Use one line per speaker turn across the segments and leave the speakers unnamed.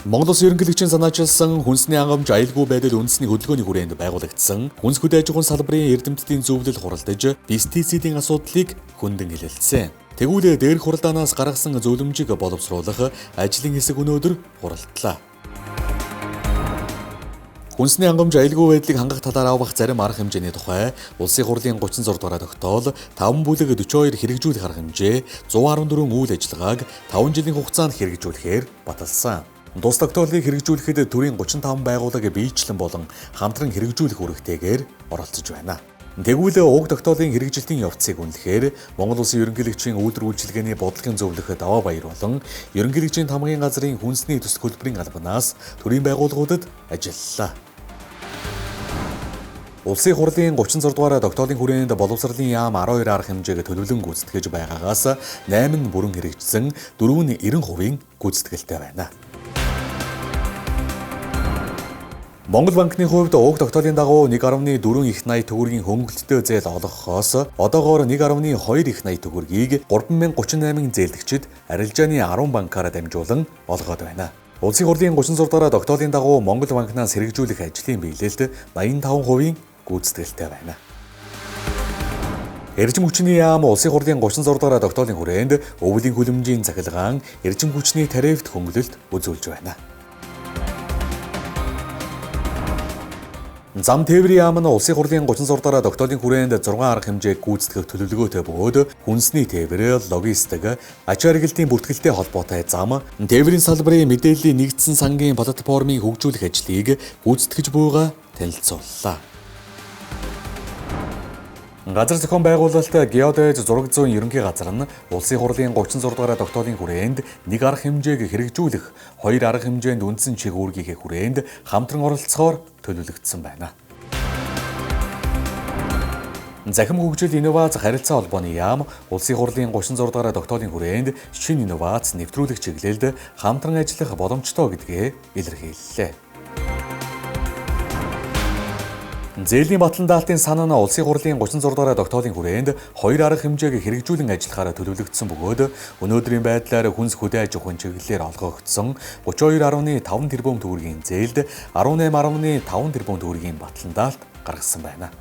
Монгол Улсын ерөнхийлөгчийн санаачилсан хүнсний хангамж аюулгүй байдал үндэсний хөдөлгөөний хүрээнд байгуулагдсан хүнс хөдөө аж ахуйн салбарын эрдэмтдийн зөвлөл хуралдаж пестицидийн асуудлыг хөндөөн хэлэлцсэн. Тэгвэл дээрх хуралдаанаас гаргасан зөвлөмжийг боловсруулах ажлын хэсэг өнөөдөр хуралдлаа. Хүнсний хангамж аюулгүй байдлыг хангах талаар авах зарим арга хэмжээний тухай Улсын хурлын 36 дугаар тогтоол 5 бүлэг 42 хэрэгжүүлэх арга хэмжээ 114 үйл ажиллагааг 5 жилийн хугацаанд хэрэгжүүлэхээр баталсан. Тус тогтоолыг хэрэгжүүлэхэд төрийн 35 байгууллага биечлэн болон хамтран хэрэгжүүлэх үүрэгтэйгээр оролцож байна. Тэгвэл уг тогтоолын хэрэгжилтийн явцыг үнэлэхээр Монгол Улсын ерөнхийлөгчийн үйлдвэр үйлчилгээний бодлогын зөвлөх Даваа Баяр болон ерөнхийлөгчийн тамгын газрын хүнсний төсөл хөтөлбөрийн албанаас төрийн байгууллагуудад ажиллалаа. Улсын хурлын 36 дугаар тогтоолын хүрээнд боловсролын яам 12 арга хэмжээг төлөвлөн гүйцэтгэж байгаагаас 8 нь бүрэн хэрэгжсэн, 4 нь 90% гүйцэтгэлтэй байна. Монгол банкны хувьд уг тогтоолын дагуу 1.4 их 80 төгрөгийн хөнгөлөлттэй зээл олгохоос одоогоор 1.2 их 80 төгрөгийг 3038 зээлдэгчид арилжааны 10 банкаар дамжуулан олгоод байна. Улсын хурлын 36 дугаар тогтоолын дагуу Монгол банкнаас хэрэгжүүлэх ажлын биелэлд 85% гүйцэтгэлтэй байна. Эрчим хүчний яам Улсын хурлын 36 дугаар тогтоолын хүрээнд өвлийн хүлэмжийн цахилгаан эрчим хүчний тарифт хөнгөлөлт үзүүлж байна. Зам тээврийн яам нь Улсын хурлын 36 дугаар тогтоолын хүрээнд 6 арга хэмжээг гүйцэтгэх төлөвлөгөөтэй бөгөөд хүнсний тээвэр, логистик, ач харгилтын бүртгэлтэй холбоотой зам, тээврийн салбарын мэдээллийн нэгдсэн сангийн платформыг хөгжүүлэх ажлыг гүйцэтгэж буйгаа танилцууллаа. Газар зохион байгуулалт геодез зураг зүйн ерөнхий газар нь Улсын хурлын 36 дугаар тогтоолын хүрээнд нэг арга хэмжээг хэрэгжүүлэх, хоёр арга хэмжээнд үндсэн чиг үүргийн хүрээнд хамтран оролцохоор төлөвлөгдсөн байна. Захим хөгжил инновац харилцаа холбооны яам Улсын хурлын 36 дугаар тогтоолын хүрээнд шинэ инновац нэвтрүүлэх чиглэлд хамтран ажиллах боломжтой гэдгээ илэрхийллээ. Зээлийн батлан даалтын сан нь Улсын хурлын 36 дугаар тогтоолын хүрээнд хоёр арга хэмжээг хэрэгжүүлэн ажиллахаараа төлөвлөгдсөн бөгөөд өнөөдрийн байдлаар хүнс хөдөө аж ахуйн чиглэлээр олгогдсон 32.5 тэрбум төгрөгийн зээлд 18.5 тэрбум төгрөгийн батлан даалт гаргасан байна.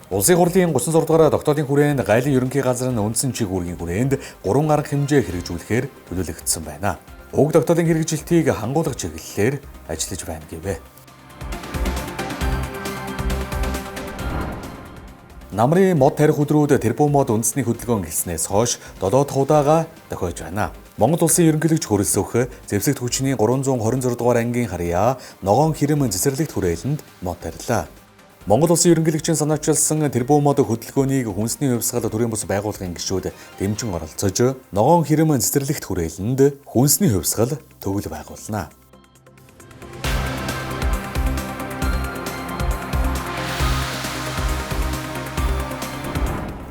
Улсын хурлын 36 дугаар тогтоолын хүрээнд гайлын ерөнхий газар нь үндсэн чиг үүргийн хүрээнд 3 арга хэмжээ хэрэгжүүлэхээр төлөвлөгдсөн байна. Уг тогтоолын хэрэгжилтийг хангуулах чиглэлээр ажиллаж байна гэвэ. Намрын мод тарих өдрүүд тэрбум мод үндэсний хөдөлгөөн гэлснээс хойш 7 дахь удаага тохиож байна. Монгол Улсын ерөнхийлөгч хөрөлсөх зэвсэгт хүчний 326 дугаар ангийн харьяа ногоон хэрэм цэцэрлэгт хүрээлэнд мод тарилаа. Монгол Улсын ерөнхийлөгчийн санаачилсан тэрбум мод хөдөлгөөнийг хүнсний хувьсгал төрийн бус байгууллагын гишүүд дэмжин оролцож ногоон хэрэм цэцэрлэгт хүрээлэнд хүнсний хувьсгал төгөл байгуулна.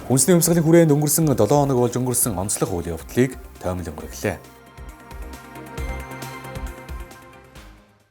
Хүнсний хувьсгалын хүрээнд өнгөрсөн 7 хоног болж өнгөрсөн онцлог үйл явдлыг тоомлон хүргэлээ.